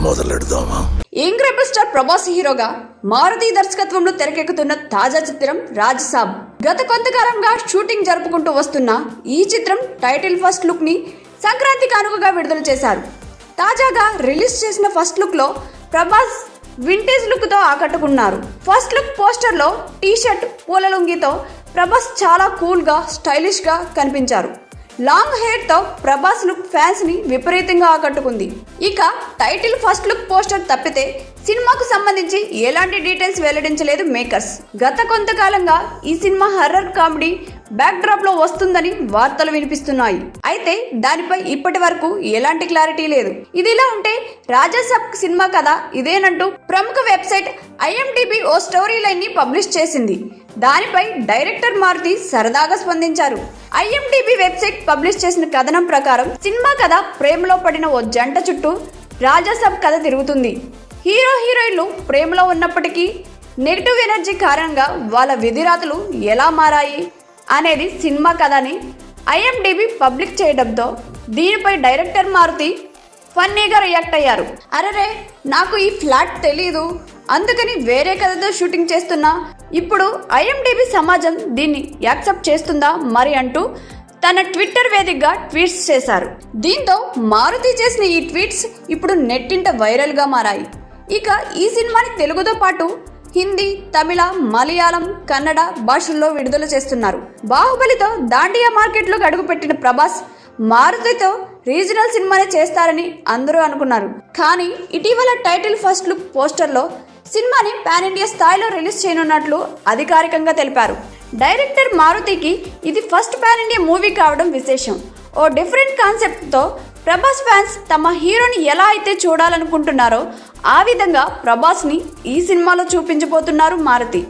మొదలెడదామా? Young rebel star Prabhas హీరోగా మారుతి దర్శకత్వంలో తెరకెక్కుతున్న తాజా చిత్రం రాజసాబ్. గత కొంతకాలంగా షూటింగ్ జరుపుకుంటూ వస్తున్న ఈ చిత్రం టైటిల్ ఫస్ట్ లుక్ ని సంక్రాంతి కానుకగా విడుదల చేశారు. తాజాగా రిలీజ్ చేసిన ఫస్ట్ లుక్ లో ప్రభాస్ వింటేజ్ లుక్ తో ఆకట్టుకున్నారు. ఫస్ట్ లుక్ పోస్టర్ లో టీ షర్ట్, పూల లుంగితో ప్రభాస్ చాలా కూల్ గా, స్టైలిష్ గా కనిపించారు. లాంగ్ హెయిర్ తో ప్రభాస్ లుక్ ఫ్యాన్స్ ని విపరీతంగా ఆకట్టుకుంది. ఇక టైటిల్ ఫస్ట్ లుక్ పోస్టర్ తప్పితే సినిమాకు సంబంధించి ఎలాంటి డీటెయిల్స్ వెల్లడించలేదు మేకర్స్. గత కొంతకాలంగా ఈ cinema horror comedy back drop లో వస్తుందని వార్తలు వినిపిస్తున్నాయి. అయితే దానిపై ఇప్పటి వరకు ఎలాంటి క్లారిటీ లేదు. ఇదిలా ఉంటే రాజసాబ్ సినిమా కథ ఇదేనంటూ ప్రముఖ వెబ్సైట్ IMDb ఓ స్టోరీ లైన్ ని పబ్లిష్ చేసింది. దానిపై డైరెక్టర్ మారుతి సరదాగా స్పందించారు. IMDb వెబ్సైట్ పబ్లిష్ చేసిన కథనం ప్రకారం సినిమా కథ ప్రేమలో పడిన ఓ జంట చుట్టూ రాజసాబ్ కథ తిరుగుతుంది. హీరో హీరోయిన్లు ప్రేమలో ఉన్నప్పటికీ నెగిటివ్ ఎనర్జీ కారణంగా వాళ్ళ విధిరాతలు ఎలా మారాయి అనేది సినిమా కథని IMDb పబ్లిక్ చేయడంతో దీనిపై డైరెక్టర్ మారుతి ఫన్నీగా రియాక్ట్ అయ్యారు. అరెరే, నాకు ఈ ఫ్లాట్ తెలీదు, అందుకని వేరే కథతో షూటింగ్ చేస్తున్నా. ఇప్పుడు IMDb సమాజం దీన్ని యాక్సెప్ట్ చేస్తుందా మరి అంటూ తన ట్విట్టర్ వేదికగా ట్వీట్స్ చేశారు. దీంతో మారుతి చేసిన ఈ ట్వీట్స్ ఇప్పుడు నెట్టింట వైరల్గా మారాయి. ఇక ఈ సినిమాని తెలుగుతో పాటు హిందీ, తమిళ, మలయాళం, కన్నడ భాషల్లో విడుదల చేస్తున్నారు. బాహుబలితో దాండియా మార్కెట్లోకి అడుగుపెట్టిన ప్రభాస్ మారుతితో రీజనల్ సినిమానే చేస్తారని అందరూ అనుకున్నారు. కానీ ఇటీవల టైటిల్ ఫస్ట్ లుక్ పోస్టర్లో సినిమాని పాన్ ఇండియా స్థాయిలో రిలీజ్ చేయనున్నట్లు అధికారికంగా తెలిపారు. డైరెక్టర్ మారుతికి ఇది ఫస్ట్ పాన్ ఇండియా మూవీ కావడం విశేషం. ఓ డిఫరెంట్ కాన్సెప్ట్తో ప్రభాస్ ఫ్యాన్స్ తమ హీరోని ఎలా అయితే చూడాలనుకుంటున్నారో ఆ విధంగా ప్రభాస్ని ఈ సినిమాలో చూపించబోతున్నారు మారుతి.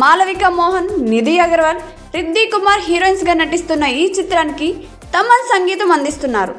మాలవిక మోహన్, నిధి అగర్వాల్, రిద్ది కుమార్ హీరోయిన్స్గా నటిస్తున్న ఈ చిత్రానికి తమన్ సంగీతం అందిస్తున్నారు.